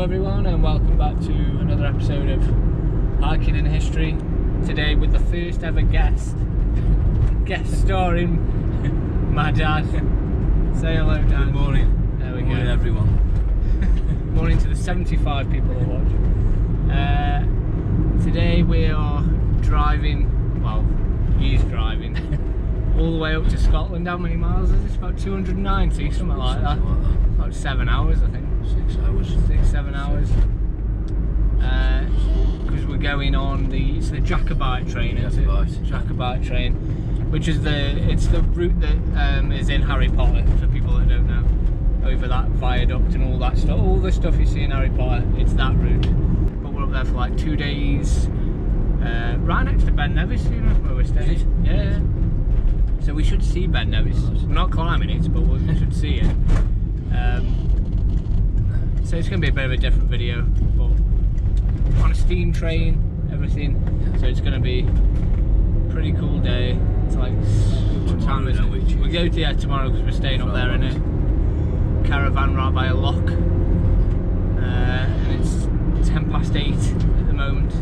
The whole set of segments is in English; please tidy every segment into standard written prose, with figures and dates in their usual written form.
everyone, and welcome back to another episode of Hiking in History. Today with the first ever guest starring my dad. Say hello, Dad. Good morning. There we Good morning, go. everyone. Morning to the 75 people that watch. Today we are driving, well, he's driving, all the way up to Scotland. How many miles is this? About 290, something like that. About 7 hours, I think. 6 hours. 7 hours. Because we're going on the Jacobite train, isn't it? Jacobite train, which is the route that is in Harry Potter, for people that don't know. Over that viaduct and all that stuff, all the stuff you see in Harry Potter, it's that route. But we're up there for like 2 days, right next to Ben Nevis, you know, where we're staying. Yeah. So we should see Ben Nevis. We're not climbing it, but we should see it. So it's going to be a bit of a different video, but on a steam train, everything. So it's going to be a pretty cool day. It's like, what time is it? We go to tomorrow because we're staying up there in a caravan right by a loch. And it's 8:10 at the moment.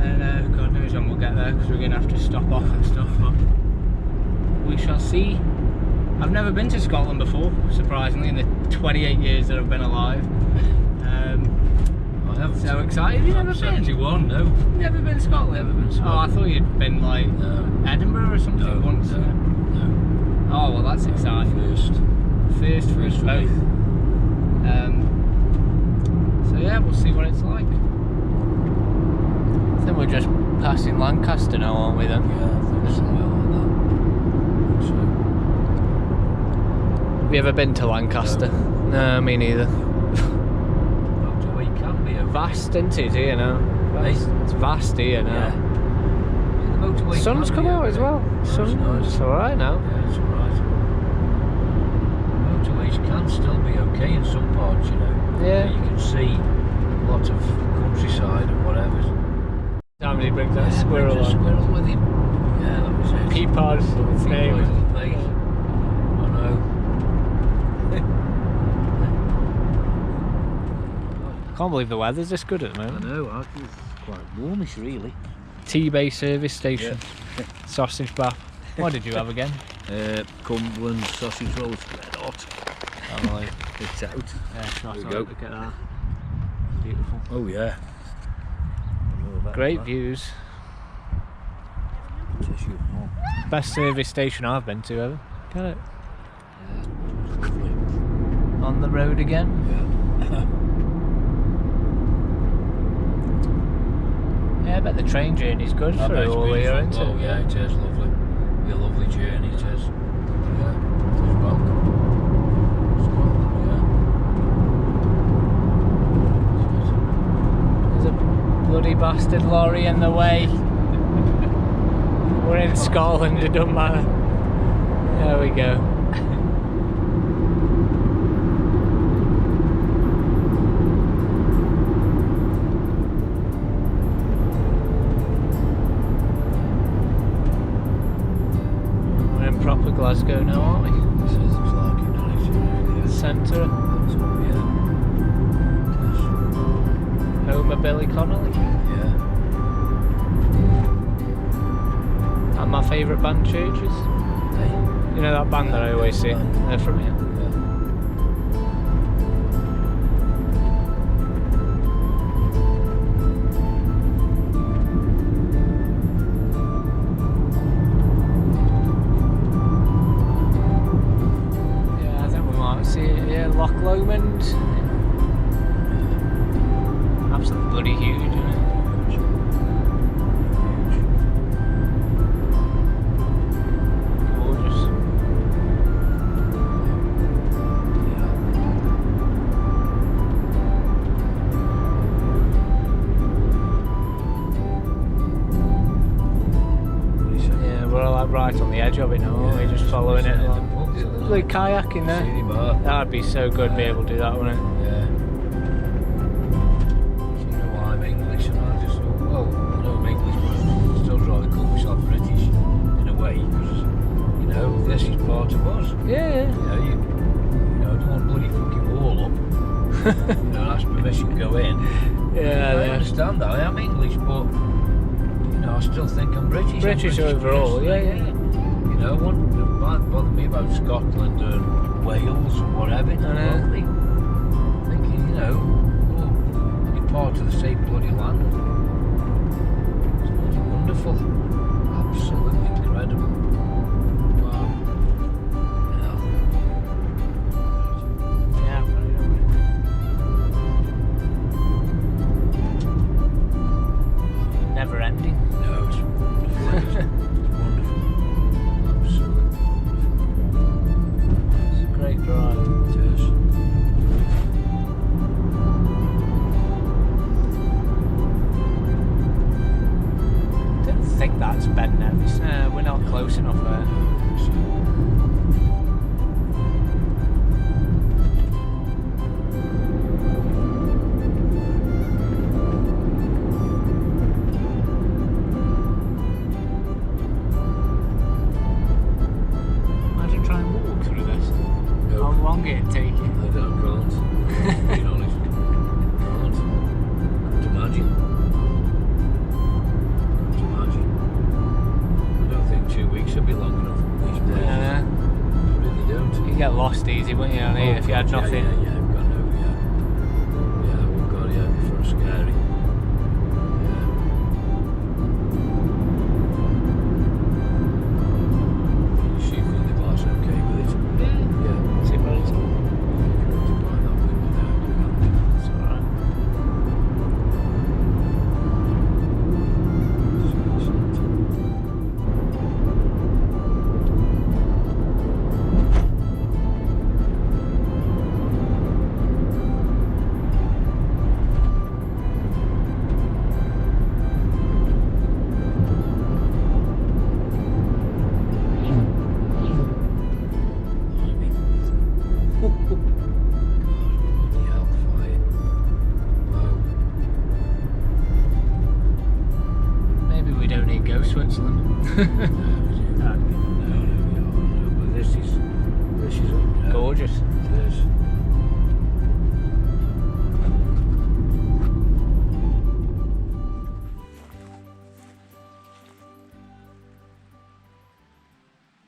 And God knows when we'll get there because we're going to have to stop off and stuff, but we shall see. I've never been to Scotland before, surprisingly, in the 28 years that I've been alive. I haven't. So excited. Have you never been? 71, no. Never been to Scotland? Never been to Scotland. Oh, I thought you'd been like Edinburgh or something once. No. Oh, well, that's exciting. First for us both. So yeah, we'll see what it's like. I think we're just passing Lancaster now, aren't we then? Yeah, I think something like that. Have you ever been to Lancaster? No, me neither. Motorway can be Vast, isn't it, you know? It's vast here now. Yeah, the motorway Sun's can come be out as well. Sun's nice. It's alright now. Yeah, it's alright. Motorways can still be okay in some parts, you know. Yeah. You can see a lot of countryside and whatever. Somebody brings that squirrel brings a on. squirrel with him. Yeah, that was it. Peapod, its name. I know. Can't believe the weather's this good at the I moment. know, it's quite warmish really. T-Bay service station. Yeah. Sausage bath. What did you have again? Cumberland sausage rolls, red hot. Oh, like, It's out. yeah, shot There we out. go. Look at that. Beautiful. Oh yeah. I know about Great that. views. Tissue. Oh. Best service station I've been to ever. Get it? Yeah, lovely. On the road again. Yeah. Yeah, I bet the train journey's good for it all here, isn't it? Oh yeah, it is lovely. It'll be a lovely journey, it is. Yeah, it is welcome. Scotland, There's a bloody bastard lorry in the way. We're in Scotland, it doesn't matter. There we go. We're in proper Glasgow now, aren't we? This is like it, doesn't it? Centre, Yeah. home of Billy Connolly. Yeah. And my favourite band, Churches. Hey. You know that band that I always see? They're from here. Yeah, I think we might see it here. Loch Lomond. Absolutely bloody huge, isn't it? Gorgeous. Yeah, we're all like right on the edge of it now, aren't we? Just following it along. Like kayaking there. That'd be so good to be able to do that, wouldn't it? Yeah. You know why I'm English and I just thought, well, I know I'm English, but I still rather call myself British in a way, because, you know, this is part of us. Yeah. You know, I don't want bloody fucking wall up. You know, ask permission to go in. Yeah, I understand that. I am English, but you know, I still think I'm British. British overall, yeah. You know, it wouldn't bother me about Scotland and Wales and whatever. It doesn't bother me. Thinking, you know, oh, you're part of the same bloody land. It's bloody wonderful. Absolutely incredible. Wow. Yeah, never ending. No, it's wonderful. It's wonderful. Absolutely wonderful. It's a great drive. It is. I don't think that's Ben Nevis. We're not close enough there. Imagine trying to walk through this. No. How long it'd take you. I can't. Being honest. Can't imagine. I don't think 2 weeks would be long enough these days. Yeah. I really don't. You get lost easy, wouldn't you, on here, if you had nothing? Yeah, we've got no, yeah, we've got, before scary. Yeah. Is she think the glass okay with it? Yeah. See what it's To buy that window there, you can't. It's alright. Maybe we don't need to go Switzerland. No, but this is Gorgeous. It is.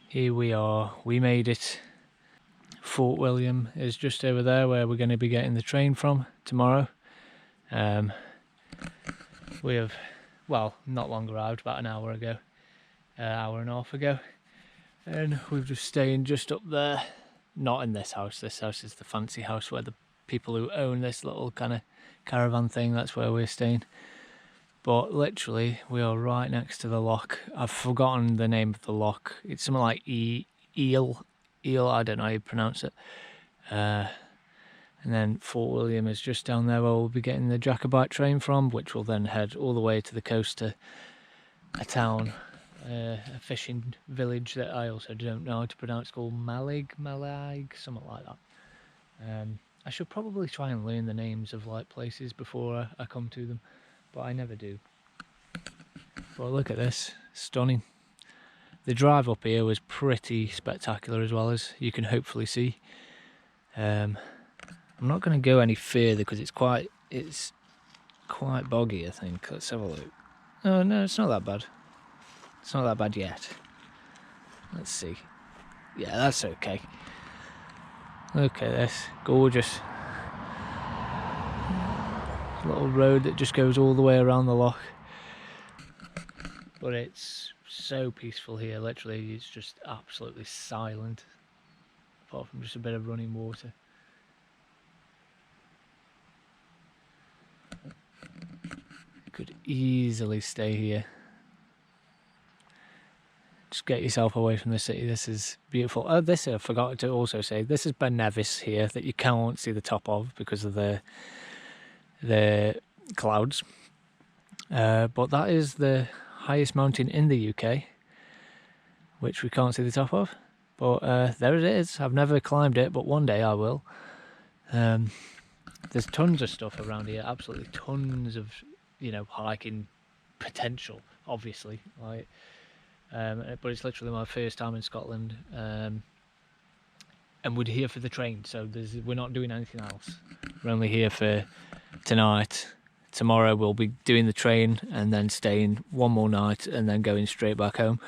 Here we are, we made it. Fort William is just over there where we're going to be getting the train from tomorrow. We have, well, not long arrived, about an hour ago, hour and a half ago, and we've just staying just up there. Not in this house is the fancy house where the people who own this little kind of caravan thing, that's where we're staying. But literally, we are right next to the loch. I've forgotten the name of the loch. It's something like Eel, I don't know how you pronounce it. And then Fort William is just down there where we'll be getting the Jacobite train from, which will then head all the way to the coast to a town, a fishing village that I also don't know how to pronounce, called Mallaig, something like that. I should probably try and learn the names of like places before I come to them, but I never do. But look at this, stunning. The drive up here was pretty spectacular, as well, as you can hopefully see. I'm not going to go any further because it's quite boggy, I think. Let's have a look. Oh no, it's not that bad. It's not that bad yet. Let's see. Yeah, that's okay. Look at this, gorgeous. Little road that just goes all the way around the loch. But it's so peaceful here, literally it's just absolutely silent. Apart from just a bit of running water. You could easily stay here. Just get yourself away from the city. This is beautiful. Oh, this I forgot to also say. This is Ben Nevis here that you can't see the top of because of the clouds. But that is the highest mountain in the UK, which we can't see the top of. But there it is. I've never climbed it, but one day I will. There's tons of stuff around here. Absolutely tons of, hiking potential. Obviously, but it's literally my first time in Scotland. and we're here for the train, so we're not doing anything else. We're only here for tonight. Tomorrow we'll be doing the train and then staying one more night and then going straight back home.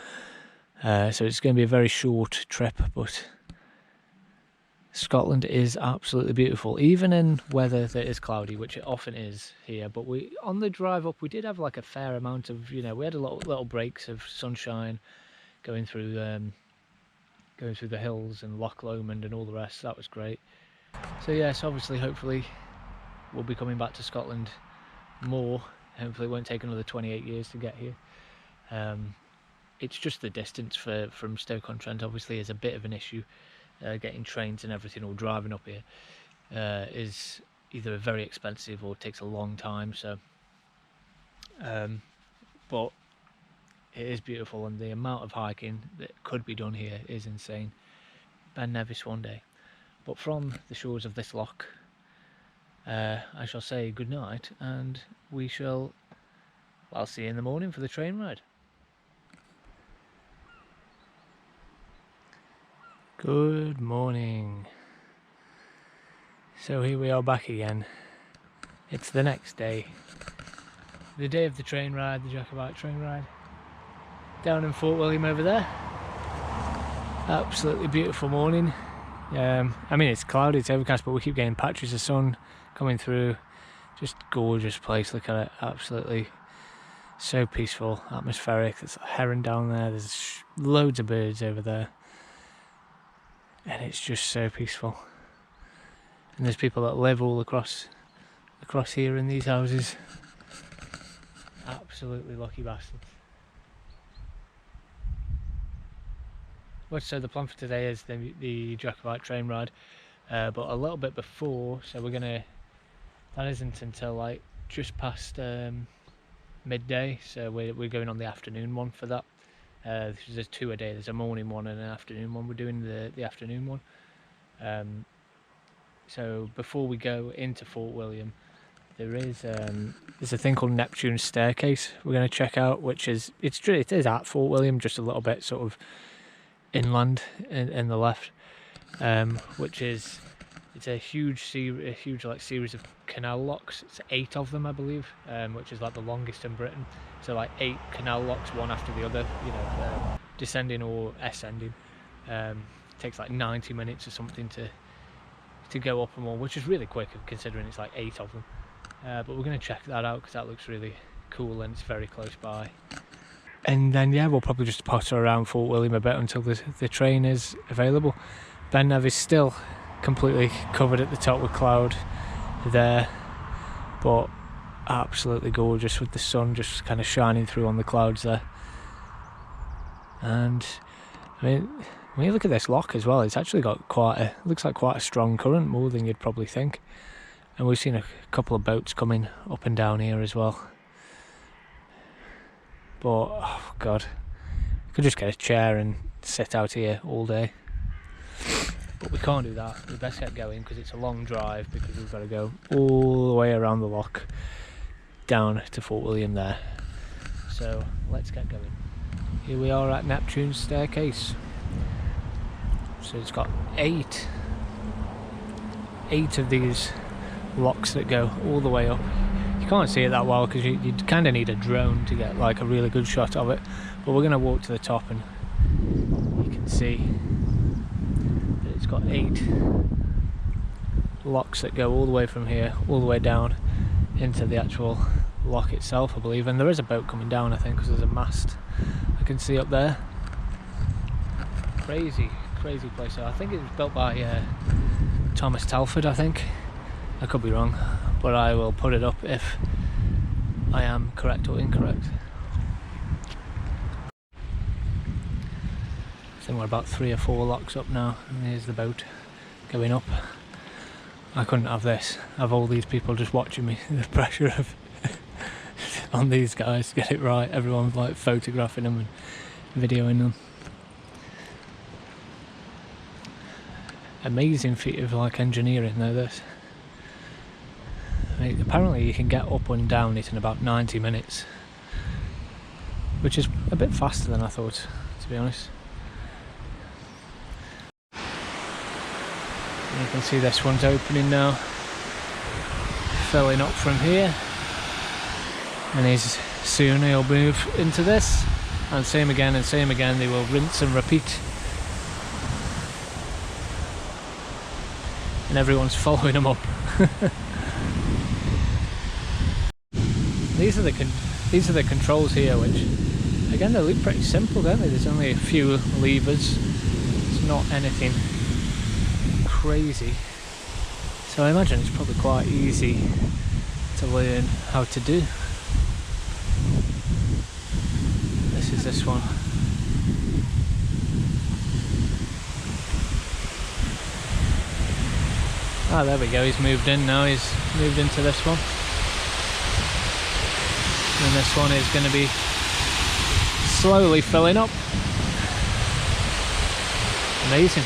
So it's going to be a very short trip, but Scotland is absolutely beautiful, even in weather that is cloudy, which it often is here. But on the drive up, we did have like a fair amount of, we had a little breaks of sunshine going through the hills and Loch Lomond and all the rest. That was great. So yes, obviously, hopefully, we'll be coming back to Scotland more. Hopefully, it won't take another 28 years to get here. It's just the distance from Stoke-on-Trent obviously is a bit of an issue. Getting trains and everything, or driving up here, is either very expensive or takes a long time. So, but it is beautiful, and the amount of hiking that could be done here is insane. Ben Nevis one day. But from the shores of this loch, I shall say good night, and I'll see you in the morning for the train ride. Good morning. So here we are back again. It's the next day. The day of the train ride, the Jacobite train ride. Down in Fort William over there. Absolutely beautiful morning. I mean, it's cloudy, it's overcast, but we keep getting patches of sun coming through. Just gorgeous place, look at it. Absolutely so peaceful, atmospheric. There's a heron down there, there's loads of birds over there. And it's just so peaceful. And there's people that live all across here in these houses. Absolutely lucky bastards. So the plan for today is the Jacobite train ride, but a little bit before. So that isn't until like just past midday. So we're going on the afternoon one for that. There's two a day. There's a morning one and an afternoon one. We're doing the afternoon one. So before we go into Fort William, there's a thing called Neptune staircase we're going to check out, which is it is at Fort William, just a little bit sort of inland in the left, which is a huge series of canal locks. It's 8 of them, I believe, which is like the longest in Britain. So like 8 canal locks, one after the other, descending or ascending. Takes like 90 minutes or something to go up them all, which is really quick considering it's like 8 of them. But we're going to check that out because that looks really cool and it's very close by. And then we'll probably just potter around Fort William a bit until the train is available. Ben Nevis is still completely covered at the top with cloud there, but absolutely gorgeous with the sun just kind of shining through on the clouds there. And I mean, when you look at this loch as well, it's actually got looks like quite a strong current, more than you'd probably think. And we've seen a couple of boats coming up and down here as well. But oh god, I could just get a chair and sit out here all day. But we can't do that. We best get going because it's a long drive, because we've got to go all the way around the loch down to Fort William there. So let's get going. Here we are at Neptune's staircase. So it's got 8 of these locks that go all the way up. You can't see it that well because you kind of need a drone to get like a really good shot of it. But we're going to walk to the top and you can see that it's got 8 locks that go all the way from here, all the way down into the actual loch itself, I believe. And there is a boat coming down, I think, because there's a mast I can see up there. Crazy place. So I think it was built by Thomas Telford, I think. I could be wrong, but I will put it up if I am correct or incorrect. I think we're about 3 or 4 locks up now, and here's the boat going up. I couldn't have this. Have all these people just watching me. The pressure of on these guys to get it right. Everyone's like photographing them and videoing them. Amazing feat of like engineering though, this. I mean, apparently you can get up and down it in about 90 minutes, which is a bit faster than I thought, to be honest. You can see this one's opening now, filling up from here, and soon he'll move into this, and same again, they will rinse and repeat, and everyone's following them up. These are the controls here, which again they look pretty simple, don't they? There's only a few levers, it's not anything crazy, so I imagine it's probably quite easy to learn how to do. This is this one. Ah, there we go, he's moved in now, he's moved into this one. And this one is going to be slowly filling up. Amazing.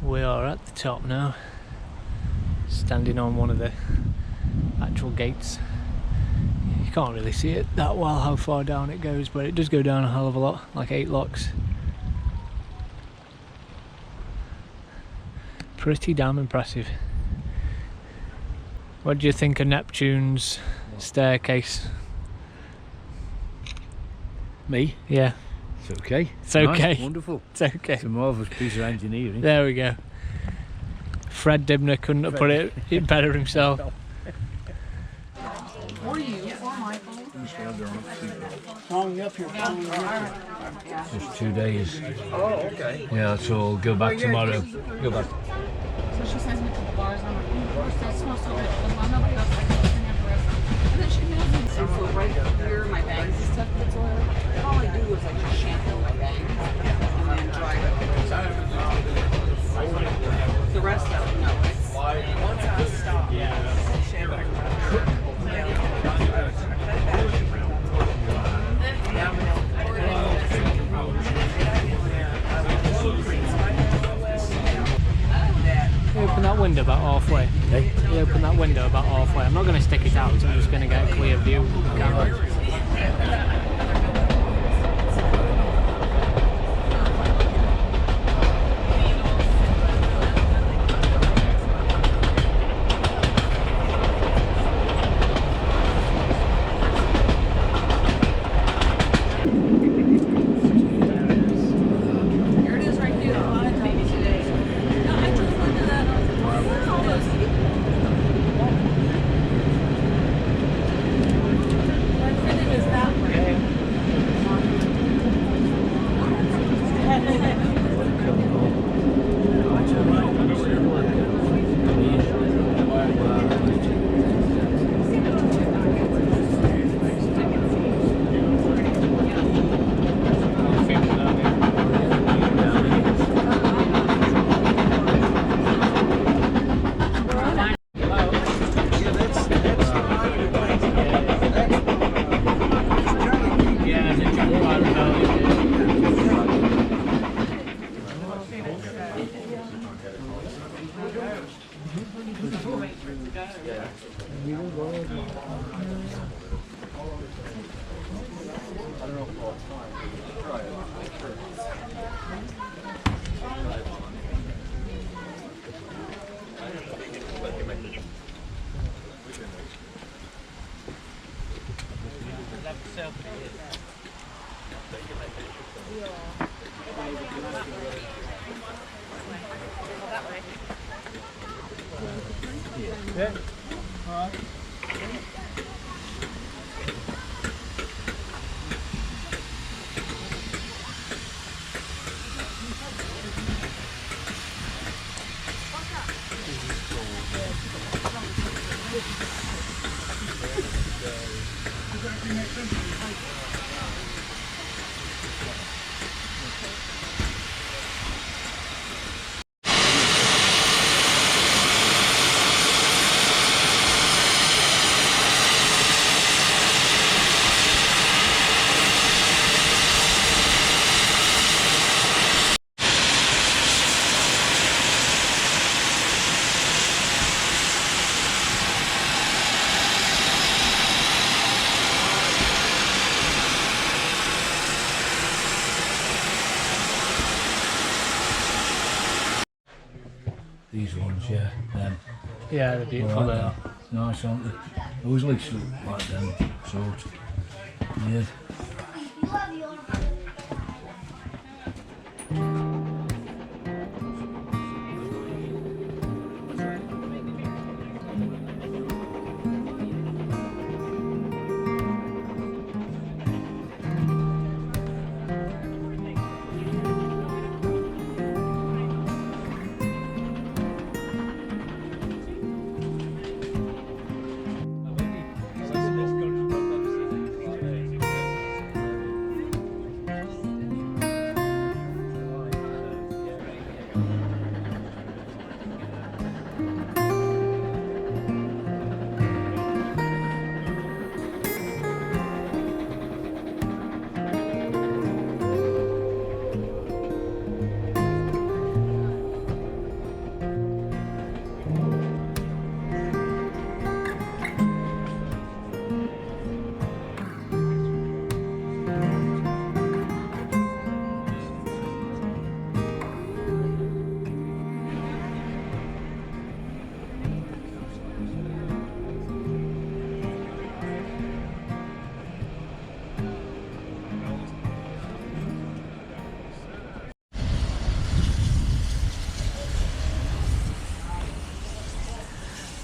We are at the top now, standing on one of the actual gates. You can't really see it that well how far down it goes, but it does go down a hell of a lot, like 8 lochs. Pretty damn impressive. What do you think of Neptune's staircase? Me? Yeah. It's okay. It's okay. Nice, wonderful. It's okay. It's a marvellous piece of engineering. There we go. Fred Dibner couldn't have put it better himself. Or you, or Michael. Just 2 days. Oh, okay. Yeah, so I'll go back tomorrow. Go back. So she sends me to the bars. I'm like, of course, that smells so good. Because nobody else likes it in there for us. And then she knows me. So for right here, my bangs and stuff gets oil. All I do is like just shampoo my bangs and then dry it. The rest of it, no. It's once I stop. Open that window about halfway. Hey? You open that window about halfway. I'm not going to stick it out, so I'm just going to get a clear view of the camera. Yeah. All right. these ones, yeah. Yeah, they're beautiful. Like that. Nice, aren't they? I always like to like them sort. Yeah.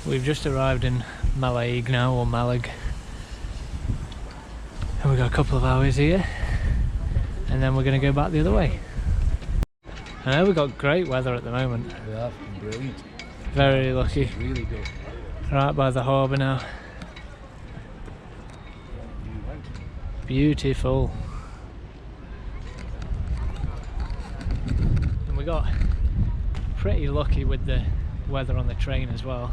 We've just arrived in Mallaig now, or Mallaig, and we've got a couple of hours here, and then we're going to go back the other way. I know we've got great weather at the moment. We have, brilliant. Very lucky. It's really good. Right by the harbour now. Beautiful. And we got pretty lucky with the weather on the train as well.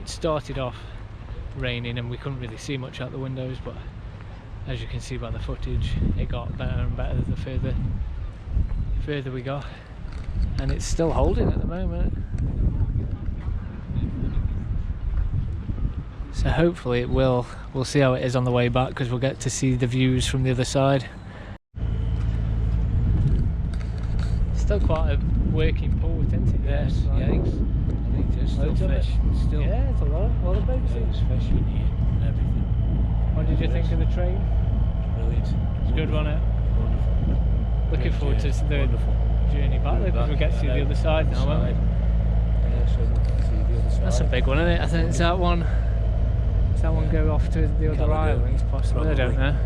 It started off raining and we couldn't really see much out the windows, but as you can see by the footage, it got better and better the further we got, and it's still holding at the moment. So hopefully it will. We'll see how it is on the way back, because we'll get to see the views from the other side. Still quite a working port, isn't it? Yes, yikes. I think there's still Loads of fish. Still. Yeah, it's a lot of boats. There's fish in here and everything. What did you think of the train? Brilliant. It's a good, wasn't it? Wonderful. Looking forward to the Wonderful. journey back there, because we'll get to see the other side now, won't we? Yeah, so we'll see the other side. That's a big one, isn't it? I think it's that one. Does that one go off to the other islands, possibly? I don't know.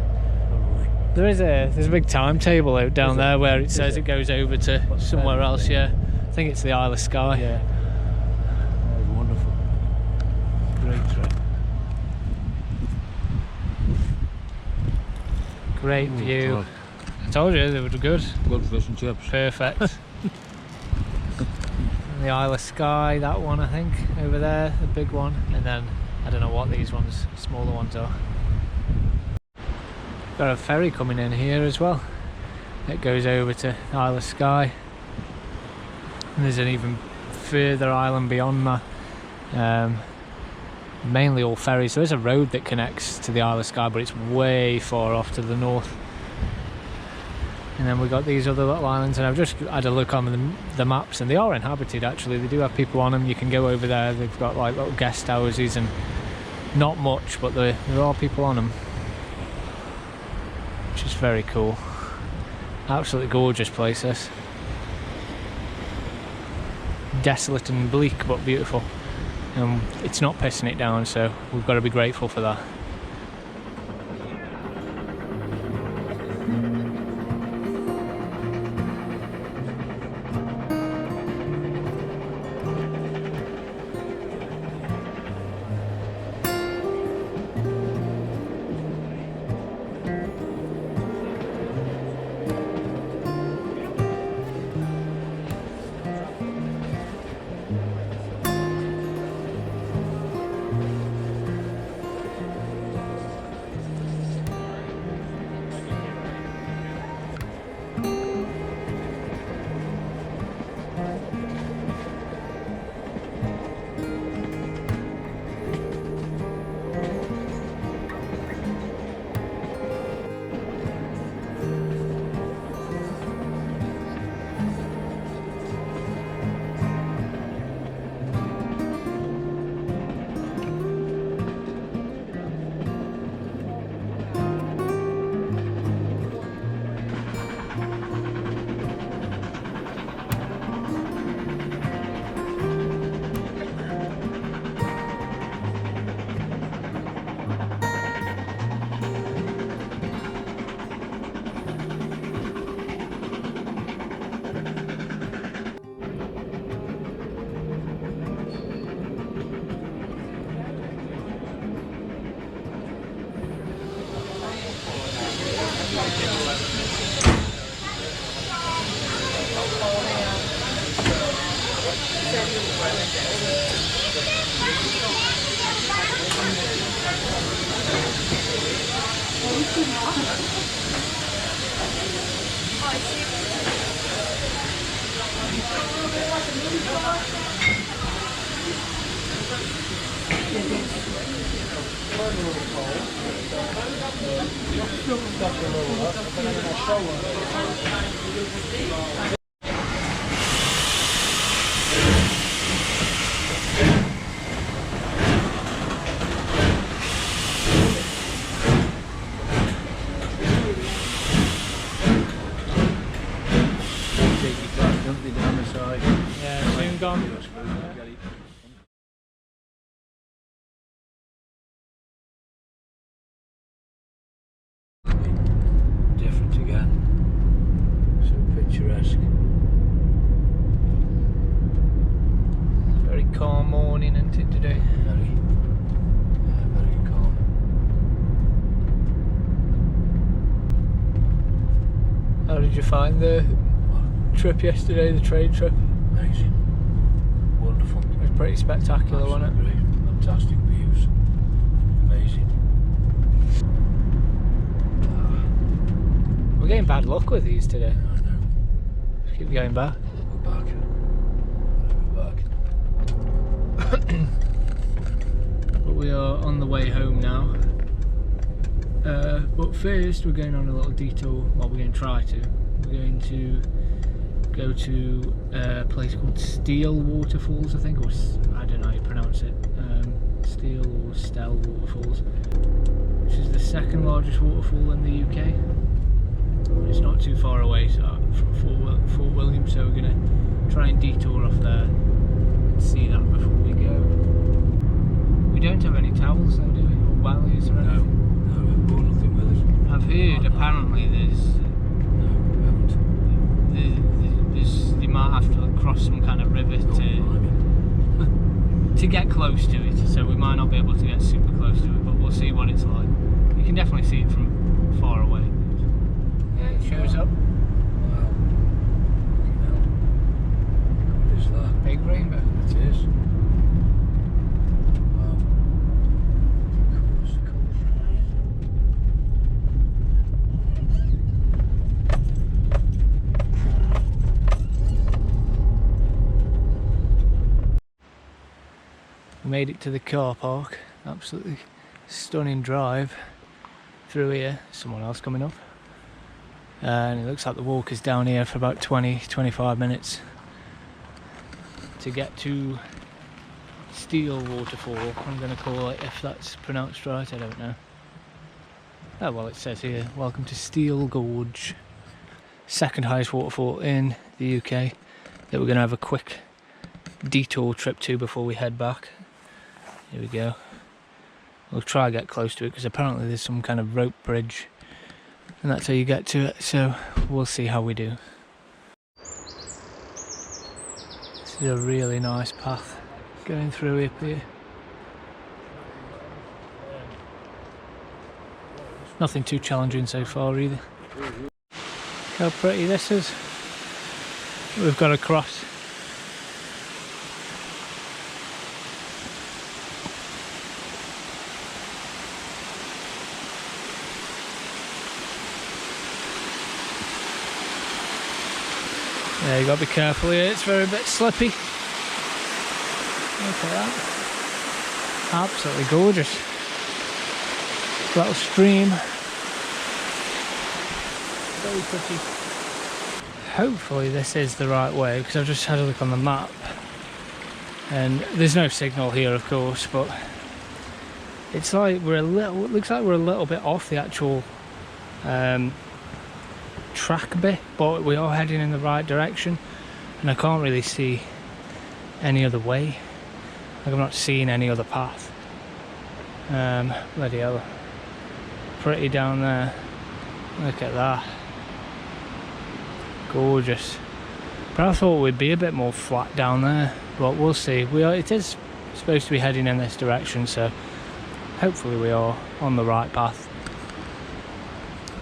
Probably. There's a big timetable out down there where it says it? it goes over to somewhere else. Yeah, I think it's the Isle of Skye. Yeah. That was wonderful. Great trip. Great view. God. I told you they were good. Good fish and chips. Perfect. And the Isle of Skye, that one I think, over there, the big one, and then I don't know what these ones, smaller ones are. Got a ferry coming in here as well. It goes over to the Isle of Skye. And there's an even further island beyond that. Mainly all ferries. So there's a road that connects to the Isle of Skye, but it's way far off to the north. And then we've got these other little islands, and I've just had a look on the maps, and they are inhabited actually. They do have people on them. You can go over there. They've got like little guest houses, and not much, but there are people on them, which is very cool. Absolutely gorgeous place, this. Desolate and bleak, but beautiful. And it's not pissing it down, so we've got to be grateful for that. Yeah, soon gone. Different again. So picturesque. Very calm morning, isn't it, today? Very calm. How did you find the trip yesterday, the train trip? Amazing. Wonderful. It was pretty spectacular, wasn't it? Great. Fantastic views. Amazing. We're getting bad luck with these today. I know. Just keep going back. We're back. But we are on the way home now. But first we're going on a little detour. Well, we're going to try to. We're going to go to a place called Steall Waterfalls, I think, or I don't know how you pronounce it. Steall or Steall Waterfalls, which is the second largest waterfall in the UK. It's not too far away from Fort William, so we're going to try and detour off there and see that before we go. We don't have any towels though, do we? Or wellies or anything? No, we've brought nothing with us. I've heard apparently you might have to cross some kind of river to get close to it, so we might not be able to get super close to it, but we'll see what it's like. You can definitely see it from far away. Yeah, it shows up. Wow. What is that? Big rainbow. It is. Wow. Colours. We made it to the car park. Absolutely stunning drive through here. Someone else coming up. And it looks like the walk is down here for about 20-25 minutes to get to Steall Waterfall, I'm going to call it, if that's pronounced right, I don't know. Oh well, it says here, welcome to Steall Gorge, second highest waterfall in the UK, that we're going to have a quick detour trip to before we head back. Here we go. We'll try to get close to it because apparently there's some kind of rope bridge and that's how you get to it, so we'll see how we do. This is a really nice path going through up here. Nothing too challenging so far either. Look how pretty this is. We've got to cross. Yeah, you got to be careful here, it's very bit slippy. Look at that. Absolutely gorgeous. Little stream. Very pretty. Hopefully this is the right way, because I've just had a look on the map. And there's no signal here, of course, but it's like it looks like we're a little bit off the actual track bit, but we are heading in the right direction, and I can't really see any other way. Like, I'm not seeing any other path. Bloody hell, pretty down there. Look at that, gorgeous. But I thought we'd be a bit more flat down there, but we'll see. It is supposed to be heading in this direction, so hopefully we are on the right path.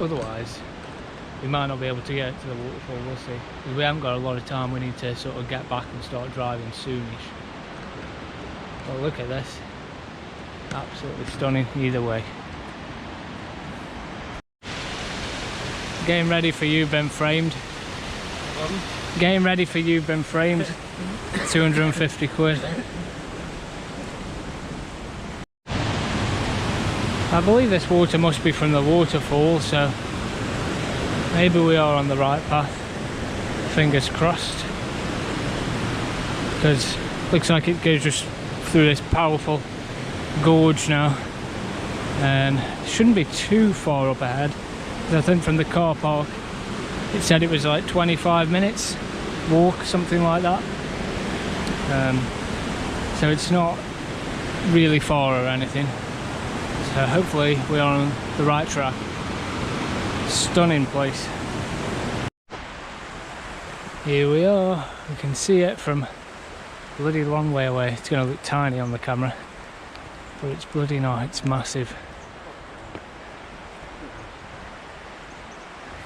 Otherwise we might not be able to get to the waterfall, we'll see. Because we haven't got a lot of time, we need to sort of get back and start driving soonish. Well, look at this. Absolutely stunning either way. Game ready for you, been framed. Game ready for you, been framed. 250 quid. I believe this water must be from the waterfall, so maybe we are on the right path. Fingers crossed. Because it looks like it goes just through this powerful gorge now. And it shouldn't be too far up ahead. I think from the car park it said it was like 25 minutes walk, something like that. So it's not really far or anything. So hopefully we are on the right track. Stunning place. Here we are. We can see it from a bloody long way away. It's going to look tiny on the camera, but it's bloody not. It's massive.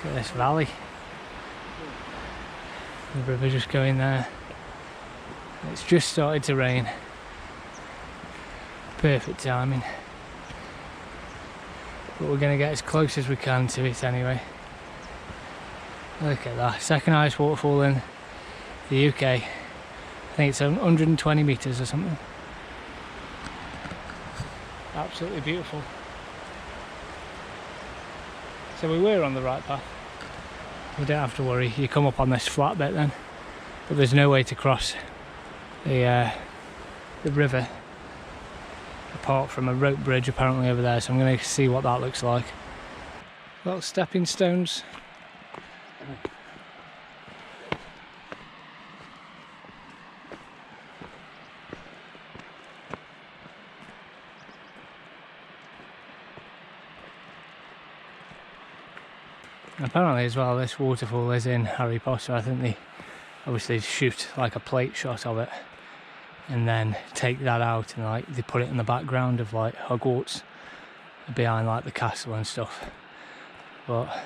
Look at this valley. The river just going there. It's just started to rain. Perfect timing. But we're going to get as close as we can to it anyway. Look at that. Second highest waterfall in the UK. I think it's 120 metres or something. Absolutely beautiful. So we were on the right path. We don't have to worry. You come up on this flat bit then, but there's no way to cross the river apart from a rope bridge apparently over there. So I'm going to see what that looks like. Little stepping stones. Apparently as well, this waterfall is in Harry Potter. I think they obviously shoot like a plate shot of it and then take that out and like they put it in the background of like Hogwarts behind like the castle and stuff. But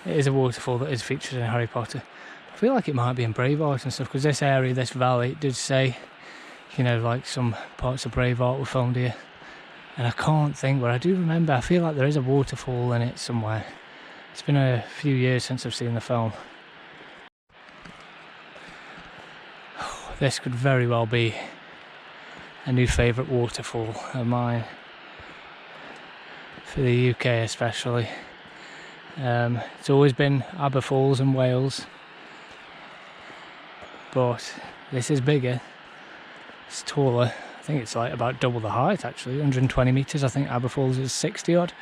it is a waterfall that is featured in Harry Potter. I feel like it might be in Braveheart and stuff, because this area, this valley, it did say, you know, like some parts of Braveheart were filmed here. And I can't think, but I do remember, I feel like there is a waterfall in it somewhere. It's been a few years since I've seen the film. This could very well be a new favourite waterfall of mine, for the UK especially. It's always been Aber Falls in Wales, but this is bigger, it's taller. I think it's like about double the height actually, 120 metres. I think Aber Falls is 60 odd.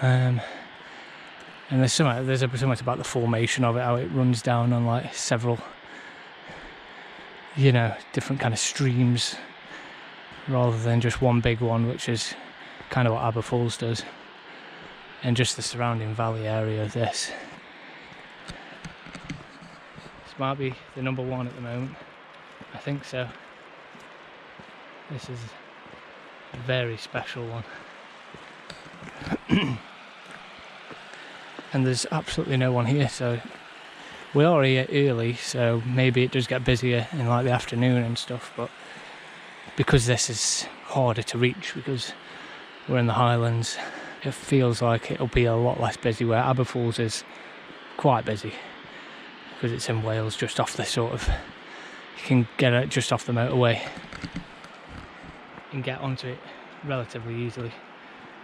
And there's something about the formation of it, how it runs down on like several, you know, different kind of streams rather than just one big one, which is kind of what Aber Falls does. And just the surrounding valley area of this. This might be the number one at the moment. I think so. This is a very special one. And there's absolutely no one here, so we are here early, so maybe it does get busier in like the afternoon and stuff, but because this is harder to reach because we're in the Highlands, it feels like it'll be a lot less busy, where Aber Falls is quite busy because it's in Wales, just off the sort of, you can get it just off the motorway and get onto it relatively easily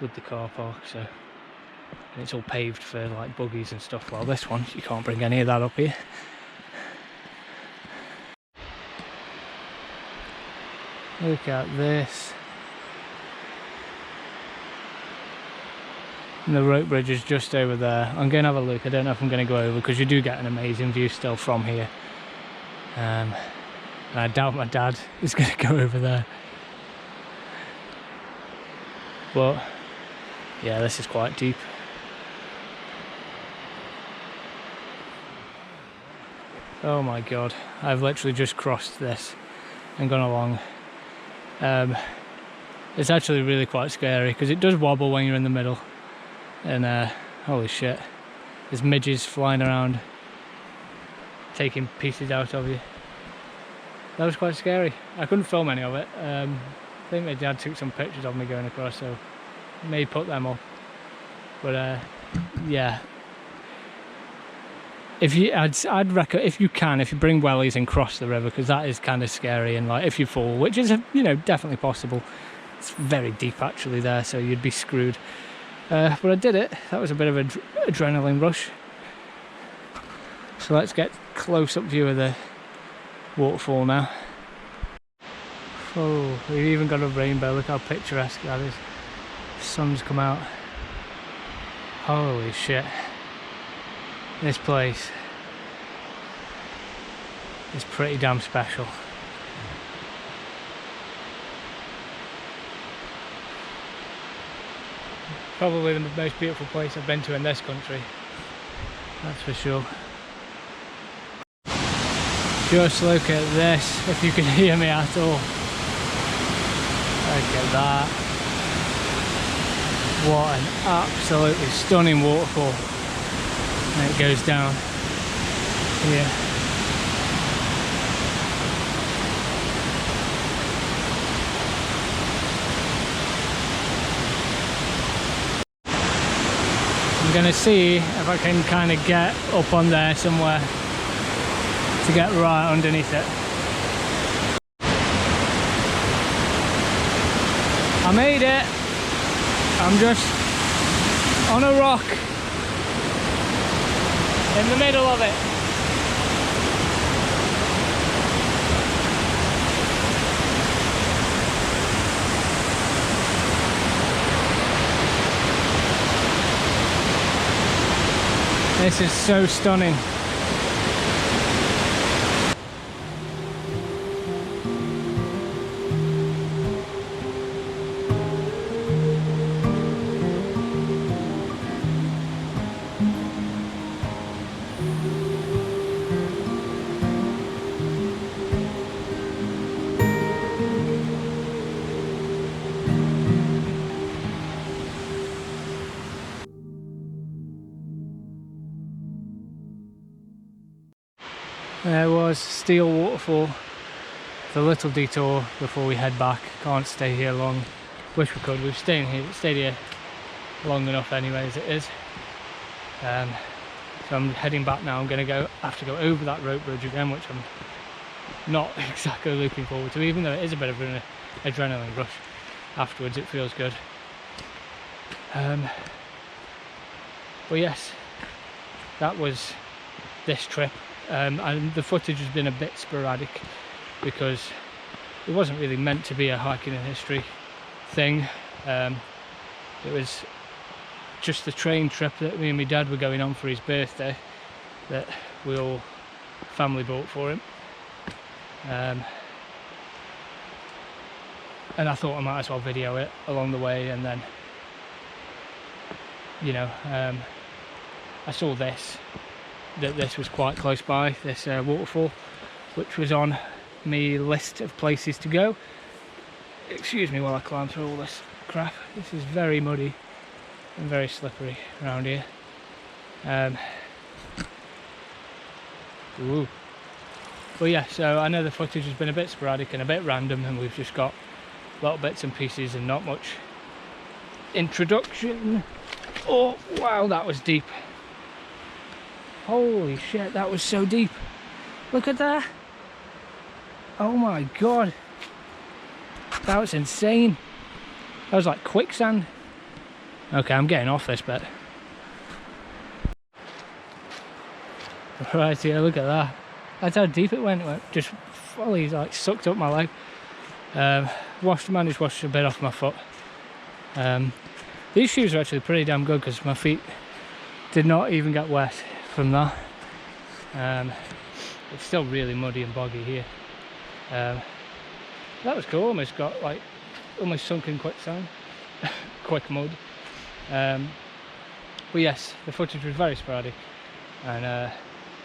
with the car park. So, and it's all paved for like buggies and stuff, while this one you can't bring any of that up here. Look at this. And the rope bridge is just over there. I'm going to have a look. I don't know if I'm going to go over, because you do get an amazing view still from here. And I doubt my dad is going to go over there. But yeah, this is quite deep. Oh my god, I've literally just crossed this and gone along. It's actually really quite scary because it does wobble when you're in the middle. And holy shit, There's midges flying around, taking pieces out of you. That was quite scary. I couldn't film any of it. I think my dad took some pictures of me going across, so may put them up. But yeah, I'd recommend, if you can, if you bring wellies and cross the river, because that is kind of scary, and like if you fall, which is definitely possible. It's very deep actually there, so you'd be screwed. But I did it. That was a bit of an adrenaline rush. So let's get close-up view of the waterfall now. Oh, we've even got a rainbow. Look how picturesque that is. The sun's come out. Holy shit. This place is pretty damn special. Probably the most beautiful place I've been to in this country, that's for sure. Just look at this, if you can hear me at all. Look at that. What an absolutely stunning waterfall. And it goes down here. I'm going to see if I can kind of get up on there somewhere to get right underneath it. I made it. I'm just on a rock in the middle of it. This is so stunning. There was Steall Waterfall, the little detour before we head back. Can't stay here long. Wish we could. We've stayed here long enough anyway as it is. So I'm heading back now. I'm going to have to go over that rope bridge again, which I'm not exactly looking forward to, even though it is a bit of an adrenaline rush. Afterwards it feels good. But yes, that was this trip. And the footage has been a bit sporadic because it wasn't really meant to be a hiking in history thing. It was just the train trip that me and my dad were going on for his birthday that we all family bought for him. And I thought I might as well video it along the way, and then I saw that this was quite close by, this waterfall, which was on my list of places to go. Excuse me while I climb through all this crap. This is very muddy and very slippery around here. Ooh. But yeah, so I know the footage has been a bit sporadic and a bit random, and we've just got little bits and pieces and not much introduction. Oh wow, that was deep. Holy shit, that was so deep. Look at that. Oh my god. That was insane. That was like quicksand. Okay, I'm getting off this bit. Right here, look at that. That's how deep it went. It went just fully like sucked up my leg. Managed to wash a bit off my foot. These shoes are actually pretty damn good because my feet did not even get wet from that. It's still really muddy and boggy here. That was cool. Almost sunk in quicksand. Quick mud. But yes, the footage was very sporadic, and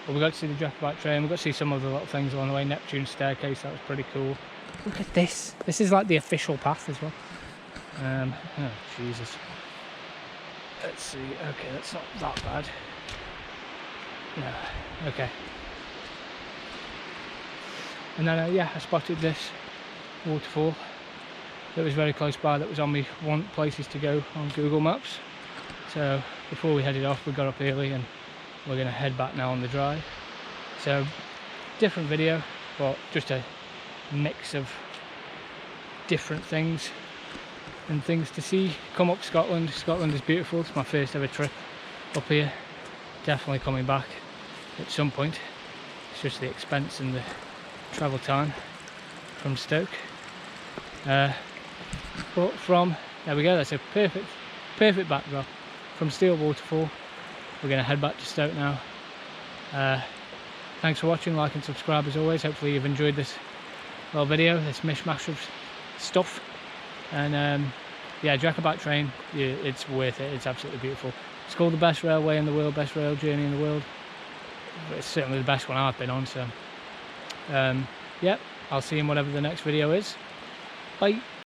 we got to see the Jacobite train. We got to see some other little things along the way. Neptune staircase, that was pretty cool. Look at this. This is like the official path as well. Oh Jesus. Let's see. Okay, that's not that bad. No. Okay. And then yeah, I spotted this waterfall that was very close by, that was on me want places to go on Google Maps. So before we headed off, we got up early and we're going to head back now on the drive. So different video, but just a mix of different things and things to see. Come up Scotland. Scotland is beautiful. It's my first ever trip up here. Definitely coming back at some point. It's just the expense and the travel time from Stoke. But from there we go. That's a perfect backdrop from Steall Waterfall. We're going to head back to Stoke now. Thanks for watching. Like and subscribe as always. Hopefully you've enjoyed this little video, this mishmash of stuff. And yeah, Jacobite train, yeah, it's worth it. It's absolutely beautiful. It's called the best railway in the world, best rail journey in the world. It's certainly the best one I've been on. So yeah, I'll see you in whatever the next video is. Bye.